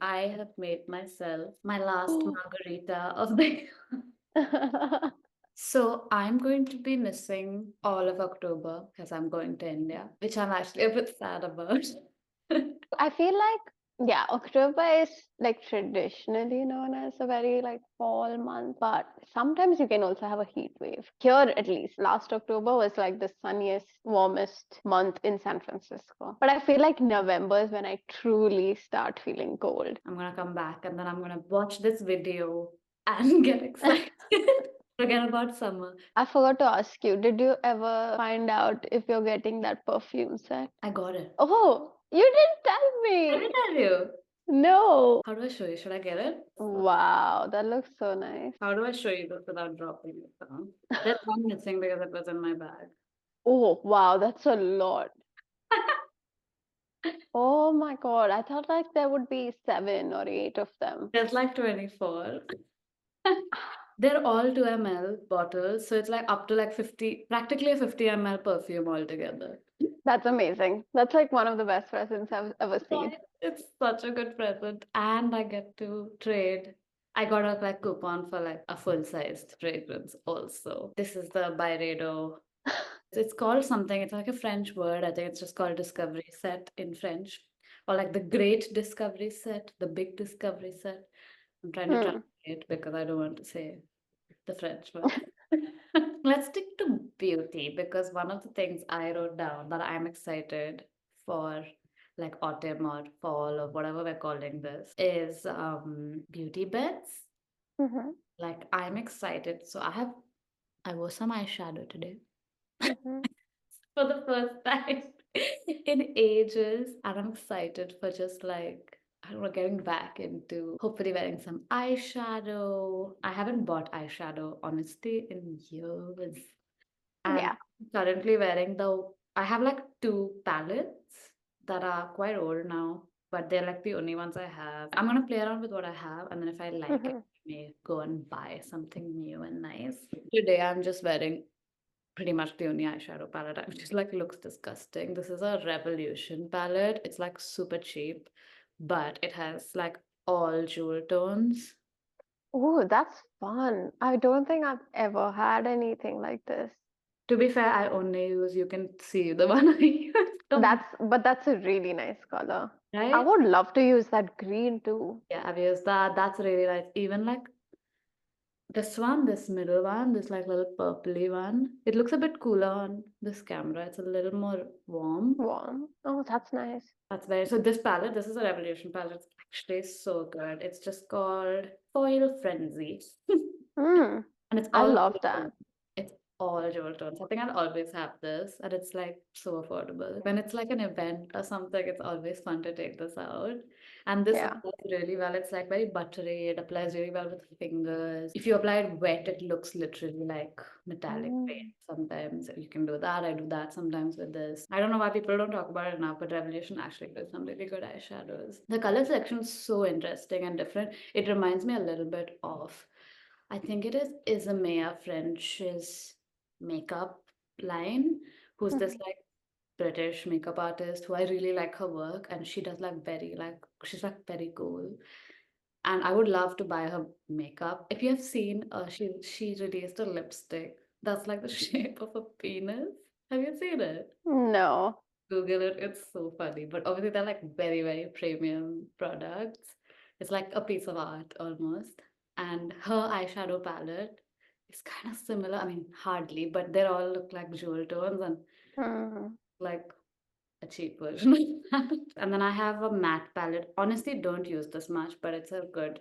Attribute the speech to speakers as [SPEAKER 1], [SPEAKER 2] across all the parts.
[SPEAKER 1] I have made myself my last margarita of the So I'm going to be missing all of October because I'm going to India, which I'm actually a bit sad about.
[SPEAKER 2] I feel like, yeah, October is like traditionally known as a very like fall month, but sometimes you can also have a heat wave. Here, at least, last October was like the sunniest, warmest month in San Francisco. But I feel like November is when I truly start feeling cold.
[SPEAKER 1] I'm gonna come back and then I'm gonna watch this video and get excited. Forget about summer.
[SPEAKER 2] I forgot to ask you, did you ever find out if you're getting that perfume set?
[SPEAKER 1] I got it.
[SPEAKER 2] Oh, you didn't tell
[SPEAKER 1] Let me
[SPEAKER 2] me.
[SPEAKER 1] tell you.
[SPEAKER 2] No.
[SPEAKER 1] How do I show you? Should I get it?
[SPEAKER 2] Wow, that looks so nice.
[SPEAKER 1] How do I show you this without dropping it down? There's one missing because it was in my bag.
[SPEAKER 2] Oh, wow, that's a lot. Oh my God, I thought like there would be 7 or 8 of them.
[SPEAKER 1] There's like 24. They're all 2 ml bottles, so it's like up to like 50, practically a 50 ml perfume altogether.
[SPEAKER 2] That's amazing. That's like one of the best presents I've ever seen.
[SPEAKER 1] Right? It's such a good present, and I get to trade. I got a like coupon for like a full-sized fragrance also. This is the Byredo. It's called something. It's like a French word. I think it's just called Discovery Set in French, or like the Great Discovery Set, the Big Discovery Set. I'm trying to
[SPEAKER 2] Hmm.
[SPEAKER 1] translate because I don't want to say the French word. Let's stick to beauty because one of the things I wrote down that I'm excited for, like autumn or fall or whatever we're calling this, is beauty beds.
[SPEAKER 2] Mm-hmm.
[SPEAKER 1] Like I'm excited. So I wore some eyeshadow today
[SPEAKER 2] Mm-hmm.
[SPEAKER 1] for the first time in ages. And I'm excited for just like, I don't know, getting back into hopefully wearing some eyeshadow. I haven't bought eyeshadow honestly in years. And
[SPEAKER 2] Yeah.
[SPEAKER 1] I'm currently wearing I have like two palettes that are quite old now, but they're like the only ones I have. I'm gonna play around with what I have, and then if I like it,
[SPEAKER 2] Mm-hmm.
[SPEAKER 1] I may go and buy something new and nice. Today I'm just wearing pretty much the only eyeshadow palette. It just like looks disgusting. This is a Revolution palette. It's like super cheap, but it has like all jewel tones.
[SPEAKER 2] Oh, that's fun. I don't think I've ever had anything like this.
[SPEAKER 1] To be fair, I only use, you can see the one I use.
[SPEAKER 2] But that's a really nice color. I
[SPEAKER 1] Right?
[SPEAKER 2] would love to use that green too.
[SPEAKER 1] Yeah, I've used that. That's really nice. Even like this one, this middle one, this like little purpley one. It looks a bit cooler on this camera. It's a little more warm.
[SPEAKER 2] Warm. Oh, that's nice.
[SPEAKER 1] That's very, so this palette, this is a Revolution palette. It's actually so good. It's just called Foil Frenzy.
[SPEAKER 2] Hmm.
[SPEAKER 1] And it's
[SPEAKER 2] I
[SPEAKER 1] all
[SPEAKER 2] love
[SPEAKER 1] jewel
[SPEAKER 2] that.
[SPEAKER 1] tones. It's all jewel tones. I think I'll always have this, and it's like so affordable. When it's like an event or something, it's always fun to take this out. And this
[SPEAKER 2] Yeah.
[SPEAKER 1] applies really well. It's like very buttery. It applies really well with fingers. If you apply it wet, it looks literally like metallic paint.
[SPEAKER 2] Mm.
[SPEAKER 1] Sometimes you can do that. I do that sometimes with this. I don't know why people don't talk about it enough, but Revolution actually does some really good eyeshadows. The color selection is so interesting and different. It reminds me a little bit of, I think it is Izamea French's makeup line, who's this
[SPEAKER 2] Mhm.
[SPEAKER 1] like British makeup artist who I really like her work, and she does like very like she's like very cool. And I would love to buy her makeup. If you have seen, she released a lipstick that's like the shape of a penis. Have you seen it?
[SPEAKER 2] No.
[SPEAKER 1] Google it. It's so funny. But obviously, they're like very, very premium products. It's like a piece of art almost. And her eyeshadow palette is kind of similar. I mean, hardly, but they all look like jewel tones and
[SPEAKER 2] Mm.
[SPEAKER 1] like a cheap version of that. And then I have a matte palette. Honestly, don't use this much, but it's a good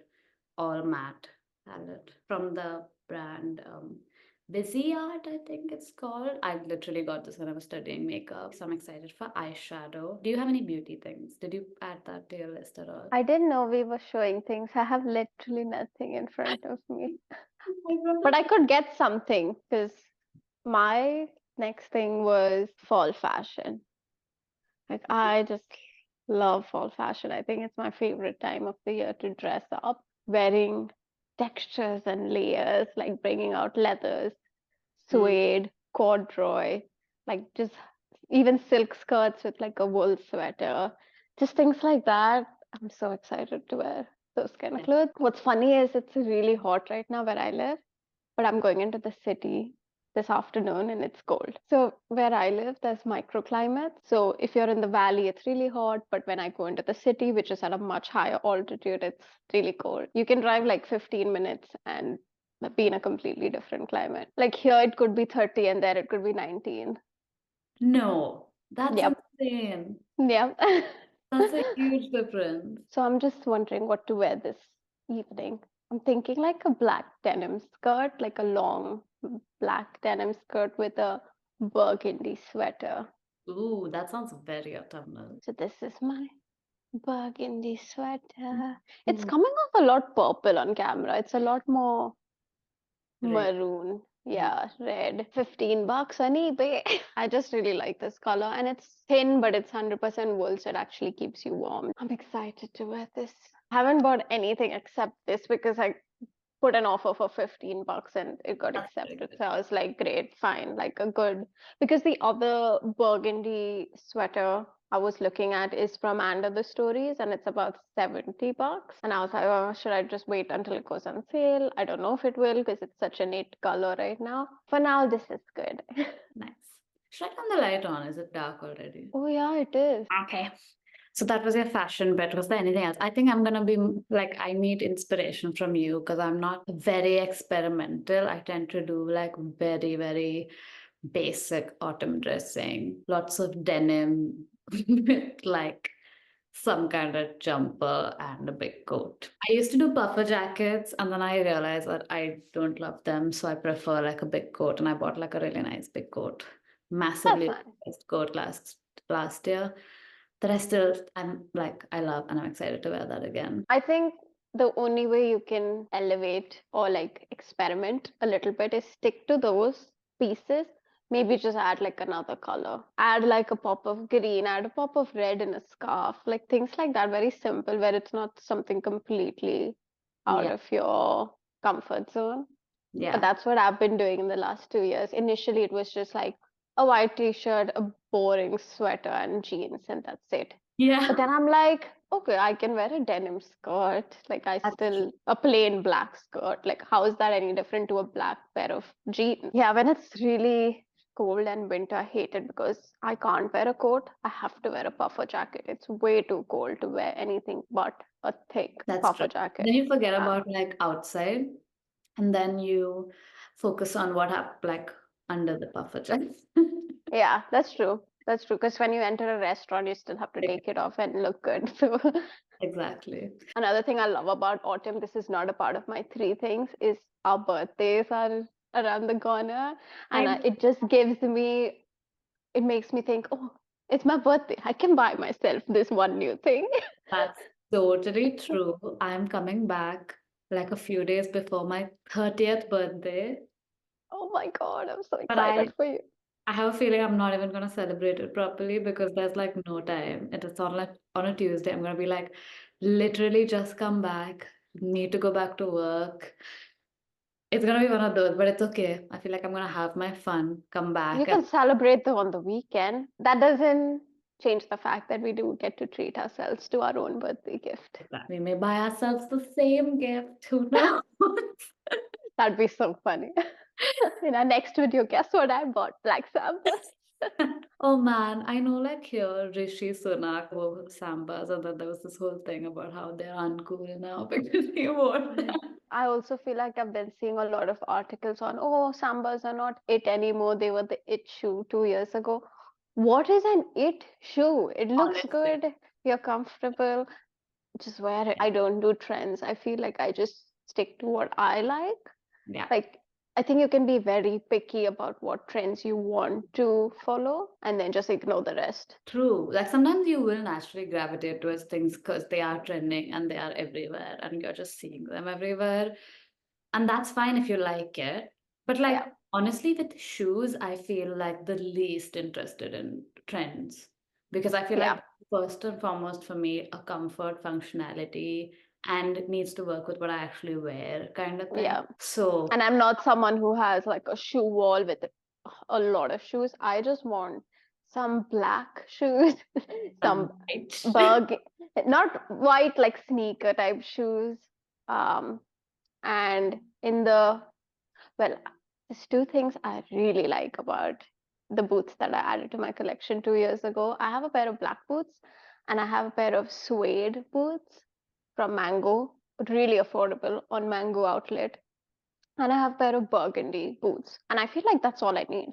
[SPEAKER 1] all matte palette from the brand Busy Art, I think it's called. I literally got this when I was studying makeup, so I'm excited for eyeshadow. Do you have any beauty things? Did you add that to your list at all?
[SPEAKER 2] I didn't know we were showing things. I have literally nothing in front of me.
[SPEAKER 1] I brought
[SPEAKER 2] But
[SPEAKER 1] it.
[SPEAKER 2] I could get something because my next thing was fall fashion. Like I just love fall fashion. I think it's my favorite time of the year to dress up, wearing textures and layers, like bringing out leathers,
[SPEAKER 1] Mm.
[SPEAKER 2] suede, corduroy, like just even silk skirts with like a wool sweater, just things like that. I'm so excited to wear those kind of
[SPEAKER 1] Yeah.
[SPEAKER 2] clothes. What's funny is it's really hot right now where I live, but I'm going into the city this afternoon and it's cold. So where I live, there's microclimate. So if you're in the valley, it's really hot, but when I go into the city, which is at a much higher altitude, it's really cold. You can drive like 15 minutes and be in a completely different climate. Like here, it could be 30 and there it could be 19.
[SPEAKER 1] No, that's
[SPEAKER 2] Yep.
[SPEAKER 1] insane.
[SPEAKER 2] Yep.
[SPEAKER 1] That's a huge difference.
[SPEAKER 2] So I'm just wondering what to wear this evening. I'm thinking like a black denim skirt, like a long black denim skirt with a burgundy sweater.
[SPEAKER 1] Ooh, that sounds very autumnal.
[SPEAKER 2] So this is my burgundy sweater. It's
[SPEAKER 1] Mm,
[SPEAKER 2] coming off a lot purple on camera. It's a lot more
[SPEAKER 1] great.
[SPEAKER 2] maroon.
[SPEAKER 1] Yeah.
[SPEAKER 2] Yeah, red. $15 on eBay. I just really like this color and it's thin, but it's 100% wool, so it actually keeps you warm. I'm excited to wear this. I haven't bought anything except this because I put an offer for $15 and it got
[SPEAKER 1] That's very
[SPEAKER 2] accepted.
[SPEAKER 1] good.
[SPEAKER 2] So I was like, great, fine, like a good. Because the other burgundy sweater I was looking at is from Under the Stories and it's about $70. And I was like, oh, should I just wait until it goes on sale? I don't know if it will because it's such a neat color right now. For now, this is good.
[SPEAKER 1] Nice. Should I turn the light on? Is it dark already?
[SPEAKER 2] Oh, yeah, it is.
[SPEAKER 1] Okay. So that was your fashion bit. Was there anything else? I think I'm gonna be like, I need inspiration from you because I'm not very experimental. I tend to do like very, very basic autumn dressing, lots of denim with like some kind of jumper and a big coat. I used to do puffer jackets and then I realized that I don't love them. So I prefer like a big coat and I bought like a really nice big coat.
[SPEAKER 2] That's
[SPEAKER 1] Massively
[SPEAKER 2] nice.
[SPEAKER 1] priced coat last year that I'm like I love and I'm excited to wear that again.
[SPEAKER 2] I think the only way you can elevate or like experiment a little bit is stick to those pieces. Maybe just add like another color. Add like a pop of green, add a pop of red in a scarf, like things like that. Very simple, where it's not something completely out
[SPEAKER 1] Yeah.
[SPEAKER 2] of your comfort zone. But
[SPEAKER 1] Yeah.
[SPEAKER 2] that's what I've been doing in the last 2 years. Initially, it was just like a white t-shirt, a boring sweater, and jeans, and that's it. But
[SPEAKER 1] Yeah.
[SPEAKER 2] then I'm like, okay, I can wear a denim skirt. Like I
[SPEAKER 1] That's true.
[SPEAKER 2] still a plain black skirt. Like how is that any different to a black pair of jeans? Yeah, when it's really cold and winter, I hate it because I can't wear a coat. I have to wear a puffer jacket. It's way too cold to wear anything but a thick
[SPEAKER 1] That's true.
[SPEAKER 2] puffer jacket.
[SPEAKER 1] Then you forget
[SPEAKER 2] Yeah.
[SPEAKER 1] about like outside and then you focus on what happened like under the puffer jacket.
[SPEAKER 2] Yeah, that's true. That's true. Because when you enter a restaurant, you still have to take it off and look good. So
[SPEAKER 1] Exactly.
[SPEAKER 2] another thing I love about autumn, this is not a part of my three things, is our birthdays are around the corner.
[SPEAKER 1] I
[SPEAKER 2] And it just gives me, it makes me think, oh, it's my birthday. I can buy myself this one new thing.
[SPEAKER 1] That's totally true. I'm coming back like a few days before my 30th birthday,
[SPEAKER 2] Oh my God, I'm so
[SPEAKER 1] but I
[SPEAKER 2] excited for you.
[SPEAKER 1] I have a feeling I'm not even gonna celebrate it properly because there's like no time. It is on like on a Tuesday. I'm gonna be like literally just come back, need to go back to work. It's gonna be one of those, but it's okay. I feel like I'm gonna have my fun, come
[SPEAKER 2] You
[SPEAKER 1] back, and
[SPEAKER 2] can celebrate them on the weekend. That doesn't change the fact that we do get to treat ourselves to our own birthday gift.
[SPEAKER 1] we may buy ourselves the same gift. Who knows?
[SPEAKER 2] That'd be so funny. In our next video, guess what I bought? Black Sabbath.
[SPEAKER 1] Oh man, I know like here Rishi Sunak wore sambas, and then there was this whole thing about how they're uncool now because he wore them.
[SPEAKER 2] I also feel like I've been seeing a lot of articles on, oh, Sambas are not it anymore. They were the it shoe 2 years ago. What is an it shoe? It looks
[SPEAKER 1] Honestly.
[SPEAKER 2] good. You're comfortable. Just wear it. I don't do trends. I feel like I just stick to what I like.
[SPEAKER 1] Yeah.
[SPEAKER 2] Like, I think you can be very picky about what trends you want to follow and then just ignore the rest.
[SPEAKER 1] True. Like sometimes you will naturally gravitate towards things because they are trending and they are everywhere and you're just seeing them everywhere. And that's fine if you like it. But like
[SPEAKER 2] Yeah.
[SPEAKER 1] honestly, with shoes, I feel like the least interested in trends because I feel
[SPEAKER 2] Yeah.
[SPEAKER 1] like first and foremost for me, a comfort, functionality, and it needs to work with what I actually wear kind of thing.
[SPEAKER 2] Yeah.
[SPEAKER 1] So
[SPEAKER 2] And I'm not someone who has like a shoe wall with a lot of shoes. I just want some black shoes, some
[SPEAKER 1] Right.
[SPEAKER 2] burg, not white like sneaker type shoes. Um, and in the well, there's two things I really like about the boots that I added to my collection 2 years ago. I have a pair of black boots and I have a pair of suede boots from Mango, really affordable on Mango Outlet. And I have a pair of burgundy boots. And I feel like that's all I need.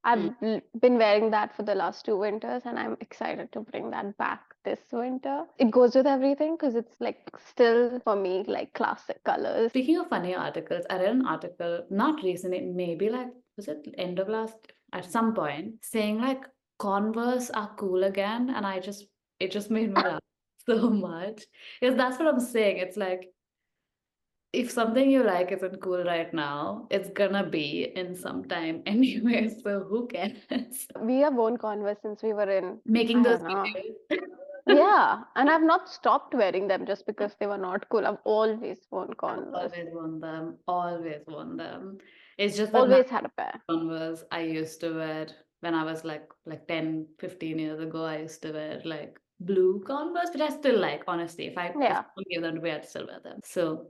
[SPEAKER 1] Mm.
[SPEAKER 2] Been wearing that for the last 2 winters, and I'm excited to bring that back this winter. It goes with everything because it's like still for me like classic colors.
[SPEAKER 1] Speaking of funny articles, I read an article not recently, maybe like was it end of last at some point, saying like Converse are cool again, and it just made me laugh so much because that's what I'm saying. It's like if something you like isn't cool right now, it's gonna be in some time anyway. So who cares?
[SPEAKER 2] We have worn Converse since we were in,
[SPEAKER 1] Making
[SPEAKER 2] I
[SPEAKER 1] those
[SPEAKER 2] don't know.
[SPEAKER 1] videos.
[SPEAKER 2] Yeah, and I've not stopped wearing them just because they were not cool. I've always worn
[SPEAKER 1] I've
[SPEAKER 2] Converse,
[SPEAKER 1] always worn them. Always worn them. It's just that
[SPEAKER 2] always had a pair.
[SPEAKER 1] Converse I used to wear when I was like 10, 15 years ago. I used to wear like blue Converse, which I still like, honestly. If
[SPEAKER 2] Yeah.
[SPEAKER 1] I give them to me, I'd still wear them. So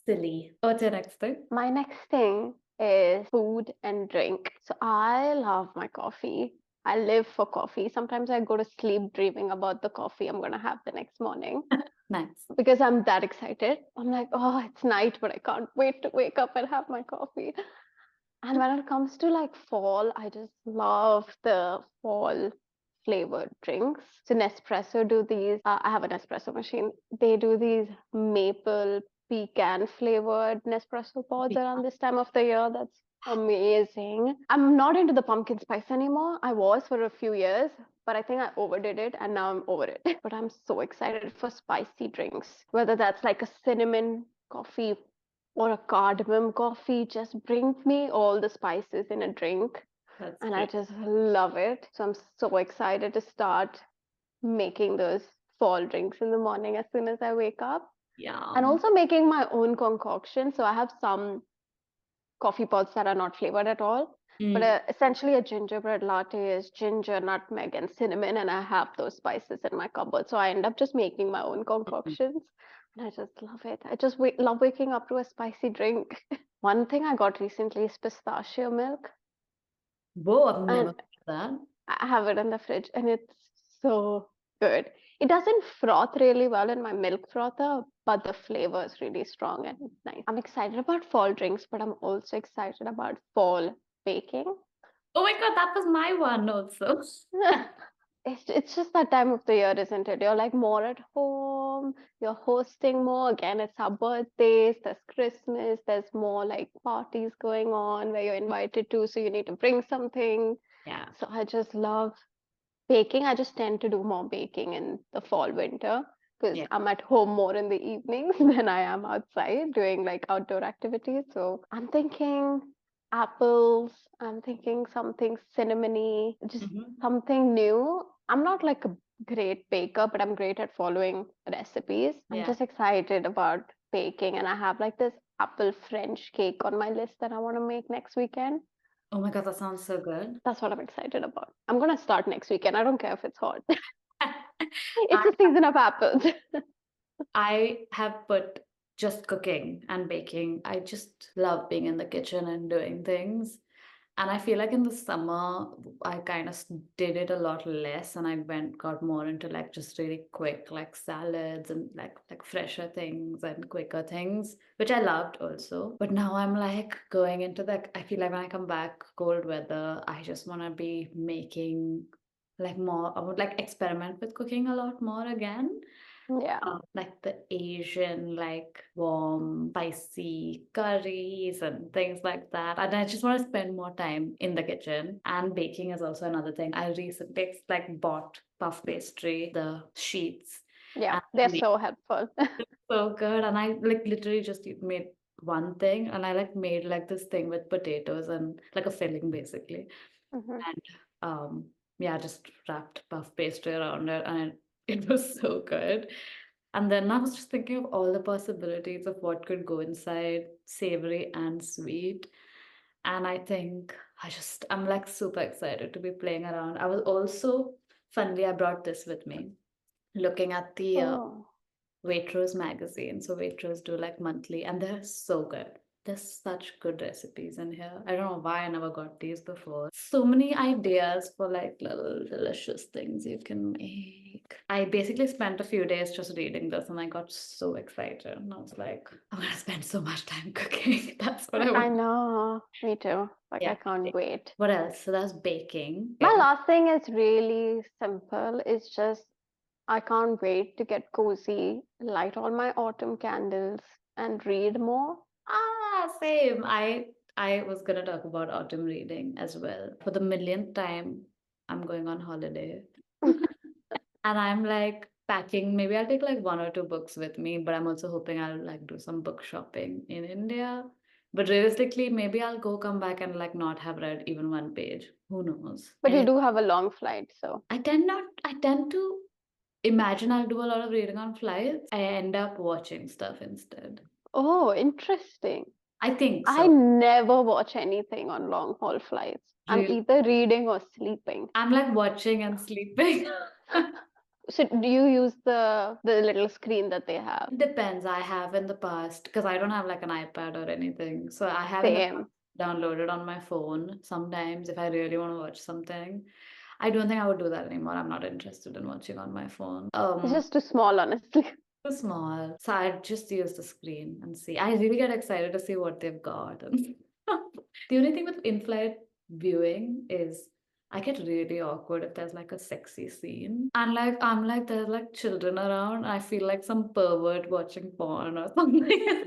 [SPEAKER 1] silly. What's your next thing?
[SPEAKER 2] My next thing is food and drink. So I love my coffee. I live for coffee. Sometimes I go to sleep dreaming about the coffee I'm going to have the next morning
[SPEAKER 1] Nice.
[SPEAKER 2] because I'm that excited. I'm like, oh, it's night, but I can't wait to wake up and have my coffee. And when it comes to like fall, I just love the fall flavored drinks. So Nespresso do these. I have an espresso machine. They do these maple pecan flavored Nespresso pods around this time of the year. That's amazing. I'm not into the pumpkin spice anymore. I was for a few years, but I think I overdid it and now I'm over it. But I'm so excited for spicy drinks, whether that's like a cinnamon coffee or a cardamom coffee. Just bring me all the spices in a drink,
[SPEAKER 1] That's
[SPEAKER 2] and I
[SPEAKER 1] true.
[SPEAKER 2] just love it. So I'm so excited to start making those fall drinks in the morning as soon as I wake up. And
[SPEAKER 1] Yum.
[SPEAKER 2] also making my own concoction. So I have some coffee pods that are not flavored at all. But
[SPEAKER 1] Mm.
[SPEAKER 2] essentially, a gingerbread latte is ginger, nutmeg, and cinnamon, and I have those spices in my cupboard. So I end up just making my own
[SPEAKER 1] Mhm.
[SPEAKER 2] concoctions, and I just love it. I just love waking up to a spicy drink. One thing I got recently is pistachio milk,
[SPEAKER 1] Whoa, I've never
[SPEAKER 2] and
[SPEAKER 1] heard that.
[SPEAKER 2] I have it in the fridge, and it's so good. It doesn't froth really well in my milk frother, but the flavor is really strong and nice. I'm excited about fall drinks, but I'm also excited about fall baking.
[SPEAKER 1] Oh my God, that was my one also.
[SPEAKER 2] It's just that time of the year, isn't it? You're like more at home, you're hosting more. Again, it's our birthdays, there's Christmas, there's more like parties going on where you're invited to, so you need to bring something.
[SPEAKER 1] Yeah.
[SPEAKER 2] So I just love baking. I just tend to do more baking in the fall, winter because
[SPEAKER 1] Yeah.
[SPEAKER 2] I'm at home more in the evenings than I am outside doing like outdoor activities. So I'm thinking apples, I'm thinking something cinnamony, just
[SPEAKER 1] Hmm.
[SPEAKER 2] something new. I'm not like a great baker, but I'm great at following recipes. I'm
[SPEAKER 1] Yeah.
[SPEAKER 2] just excited about baking, and I have like this apple French cake on my list that I want to make next weekend.
[SPEAKER 1] Oh my God, that sounds so good.
[SPEAKER 2] That's what I'm excited about. I'm gonna start next weekend. I don't care if it's hot.
[SPEAKER 1] I
[SPEAKER 2] It's a season of apples.
[SPEAKER 1] I have put just cooking and baking. I just love being in the kitchen and doing things. And I feel like in the summer, I kind of did it a lot less, and I got more into like just really quick, like salads and like fresher things and quicker things, which I loved also. But now I'm like going into like I feel like when I come back cold weather, I just want to be making like more. I would like experiment with cooking a lot more again,
[SPEAKER 2] Yeah.
[SPEAKER 1] like the Asian, like warm, spicy curries and things like that. And I just want to spend more time in the kitchen. And baking is also another thing. I recently like bought puff pastry, the sheets,
[SPEAKER 2] Yeah.
[SPEAKER 1] and
[SPEAKER 2] They're
[SPEAKER 1] made
[SPEAKER 2] so helpful.
[SPEAKER 1] it so good. And I like literally just made one thing, and I like made like this thing with potatoes and like a filling basically.
[SPEAKER 2] Hmm.
[SPEAKER 1] And yeah, just wrapped puff pastry around it, and it was so good. And then I was just thinking of all the possibilities of what could go inside, savory and sweet. And I think I'm like super excited to be playing around. I was also, funnily, I brought this with me, looking at the
[SPEAKER 2] Oh.
[SPEAKER 1] Waitrose magazine. So Waitrose do like monthly, and they're so good. There's such good recipes in here. I don't know why I never got these before. So many ideas for like little delicious things you can make. I basically spent a few days just reading this and I got so excited. And I was like, I'm gonna spend so much time cooking. That's what I
[SPEAKER 2] I
[SPEAKER 1] want.
[SPEAKER 2] know, me too. Like, I
[SPEAKER 1] Yeah.
[SPEAKER 2] can't wait.
[SPEAKER 1] What else? So that's baking.
[SPEAKER 2] My last thing is really simple. It's just I can't wait to get cozy, light all my autumn candles, and read more.
[SPEAKER 1] Same. I was gonna talk about autumn reading as well. For the millionth time, I'm going on holiday. And I'm like packing, maybe I'll take like one or two books with me, but I'm also hoping I'll like do some book shopping in India. But realistically, maybe I'll go come back and like not have read even one page. Who knows?
[SPEAKER 2] But you do have a long flight, so.
[SPEAKER 1] I tend to imagine I'll do a lot of reading on flights. I end up watching stuff instead.
[SPEAKER 2] Oh, interesting.
[SPEAKER 1] I think
[SPEAKER 2] I
[SPEAKER 1] so.
[SPEAKER 2] never watch anything on long haul flights. I'm
[SPEAKER 1] Really.
[SPEAKER 2] either reading or sleeping.
[SPEAKER 1] I'm like watching and sleeping.
[SPEAKER 2] So do you use the little screen that they have?
[SPEAKER 1] Depends. I have in the past because I don't have like an iPad or anything. So I have in the past
[SPEAKER 2] Same.
[SPEAKER 1] downloaded on my phone sometimes if I really want to watch something. I don't think I would do that anymore. I'm not interested in watching on my phone.
[SPEAKER 2] It's just too small, honestly.
[SPEAKER 1] Too small. So I just use the screen and see. I really get excited to see what they've got. And the only thing with in-flight viewing is I get really awkward if there's like a sexy scene. And like I'm like there's like children around. I feel like some pervert watching porn or something.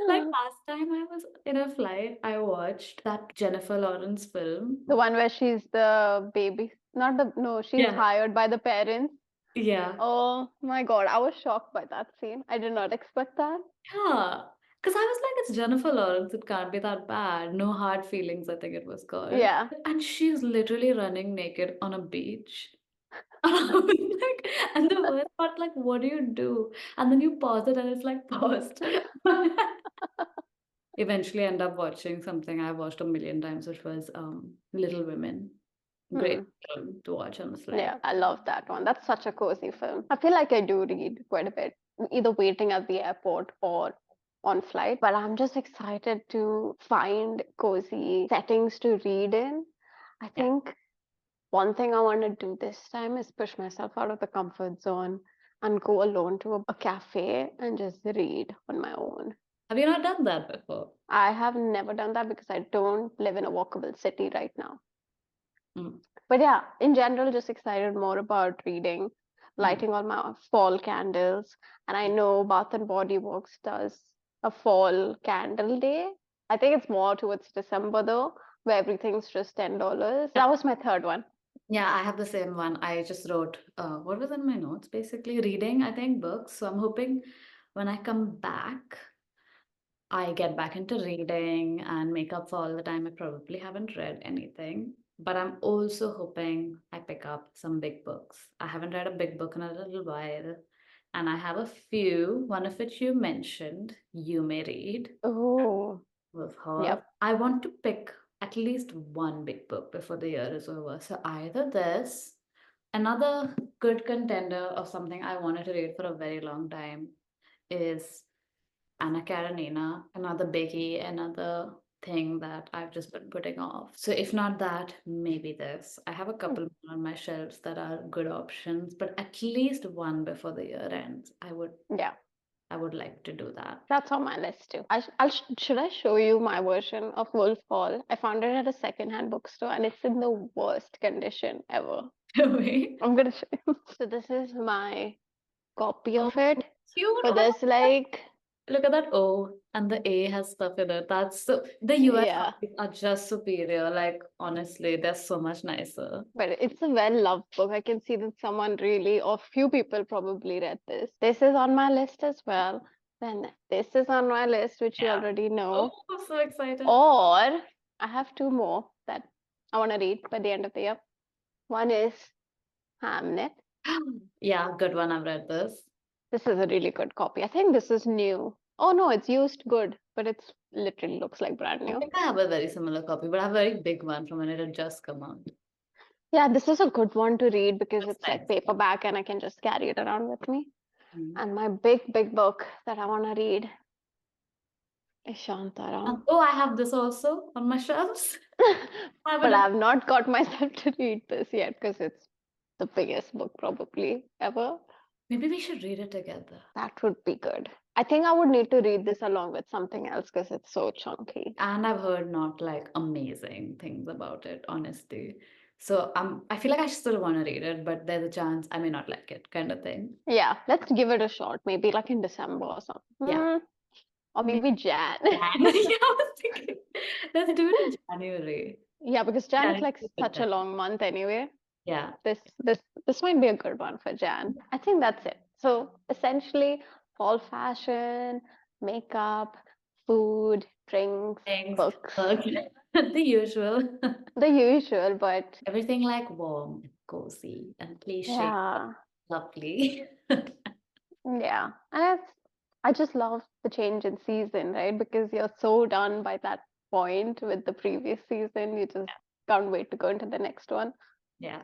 [SPEAKER 1] Like last time I was in a flight, I watched that Jennifer Lawrence film.
[SPEAKER 2] The one where she's the baby. Not the, no, she's
[SPEAKER 1] Yeah.
[SPEAKER 2] hired by the parents.
[SPEAKER 1] Yeah.
[SPEAKER 2] Oh my God, I was shocked by that scene. I did not expect that.
[SPEAKER 1] Yeah. Because I was like, it's Jennifer Lawrence. It can't be that bad. No hard feelings, I think it was called.
[SPEAKER 2] Yeah.
[SPEAKER 1] And she's literally running naked on a beach. And I was like, and the worst part, like, what do you do? And then you pause it and it's like paused. Eventually end up watching something I've watched a million times, which was Little Women. Great
[SPEAKER 2] Hmm.
[SPEAKER 1] film to watch on the flight.
[SPEAKER 2] Yeah, I love that one. That's such a cozy film. I feel like I do read quite a bit, either waiting at the airport or on flight, but I'm just excited to find cozy settings to read in. I
[SPEAKER 1] Yeah.
[SPEAKER 2] think one thing I want to do this time is push myself out of the comfort zone and go alone to a cafe and just read on my own.
[SPEAKER 1] Have you not done that before?
[SPEAKER 2] I have never done that because I don't live in a walkable city right now.
[SPEAKER 1] Mm.
[SPEAKER 2] But yeah, in general, just excited more about reading,
[SPEAKER 1] Mm.
[SPEAKER 2] lighting all my fall candles. And I know Bath and Body Works does a fall candle day. I think it's more towards December though, where everything's just $10. That was my third one.
[SPEAKER 1] Yeah, I have the same one. I just wrote what was in my notes basically reading, I think, books. So I'm hoping when I come back, I get back into reading and make up for all the time I probably haven't read anything. But I'm also hoping I pick up some big books. I haven't read a big book in a little while, and I have a few, one of which you mentioned, You May Read
[SPEAKER 2] Oh,
[SPEAKER 1] with her.
[SPEAKER 2] yep.
[SPEAKER 1] I want to pick at least one big book before the year is over. So either this, another good contender of something I wanted to read for a very long time is Anna Karenina, another biggie, another thing that I've just been putting off. So if not that, maybe this. I have a
[SPEAKER 2] Hmm.
[SPEAKER 1] couple more on my shelves that are good options, but at least one before the year ends.
[SPEAKER 2] Yeah,
[SPEAKER 1] I would like to do that.
[SPEAKER 2] that's on my list too. Should I show you my version of Wolf Hall? I found it at a secondhand bookstore and it's in the worst condition ever.
[SPEAKER 1] Wait.
[SPEAKER 2] I'm gonna show you. So this is my copy
[SPEAKER 1] Oh,
[SPEAKER 2] of it.
[SPEAKER 1] cute.
[SPEAKER 2] But
[SPEAKER 1] Oh my
[SPEAKER 2] there's
[SPEAKER 1] God.
[SPEAKER 2] like,
[SPEAKER 1] Look at that O, and the A has stuff in it. That's so the US
[SPEAKER 2] yeah,
[SPEAKER 1] copies are just superior. Like honestly, they're so much nicer.
[SPEAKER 2] but it's a well-loved book. I can see that someone really, or few people probably read this. This is on my list as well. Then this is on my list, which you
[SPEAKER 1] Yeah.
[SPEAKER 2] already
[SPEAKER 1] Oh,
[SPEAKER 2] know.
[SPEAKER 1] I'm so excited.
[SPEAKER 2] Or I have two more that I want to read by the end of the year. One is Hamnet.
[SPEAKER 1] Yeah, good one. I've read this.
[SPEAKER 2] This is a really good copy. I think this is new. Oh no, it's used good, but it's literally looks like brand
[SPEAKER 1] I
[SPEAKER 2] new.
[SPEAKER 1] think I have a very similar copy, but I have a very big one from when it had just come out.
[SPEAKER 2] Yeah, this is a good one to read because
[SPEAKER 1] Looks
[SPEAKER 2] it's like
[SPEAKER 1] nice.
[SPEAKER 2] paperback and I can just carry it around with me.
[SPEAKER 1] Mm.
[SPEAKER 2] And my big book that I want to read is Shantaram.
[SPEAKER 1] Oh, I have this also on my shelves. I would
[SPEAKER 2] But
[SPEAKER 1] have,
[SPEAKER 2] I've not got myself to read this yet because it's the biggest book probably ever.
[SPEAKER 1] maybe we should read it together.
[SPEAKER 2] That would be good. I think I would need to read this along with something else because it's so chunky.
[SPEAKER 1] And I've heard not like amazing things about it, honestly. So I feel like I still want to read it, but there's a chance I may not like it, kind of thing.
[SPEAKER 2] Yeah, let's give it a shot. Maybe like in December or something.
[SPEAKER 1] Yeah.
[SPEAKER 2] Or
[SPEAKER 1] Maybe
[SPEAKER 2] maybe Jan.
[SPEAKER 1] Jan. Yeah, I was thinking, let's do it in January.
[SPEAKER 2] Yeah, because Jan is
[SPEAKER 1] January
[SPEAKER 2] like
[SPEAKER 1] is a good
[SPEAKER 2] such a
[SPEAKER 1] time.
[SPEAKER 2] long month anyway.
[SPEAKER 1] Yeah.
[SPEAKER 2] This might be a good one for Jan. I think that's it. So essentially, fall fashion, makeup, food, drinks,
[SPEAKER 1] Thanks.
[SPEAKER 2] books,
[SPEAKER 1] Okay. The usual.
[SPEAKER 2] the usual, but
[SPEAKER 1] Everything like warm and cozy and cliche,
[SPEAKER 2] yeah,
[SPEAKER 1] lovely.
[SPEAKER 2] yeah. And I just love the change in season, right? Because you're so done by that point with the previous season, you just can't wait to go into the next one.
[SPEAKER 1] Yeah.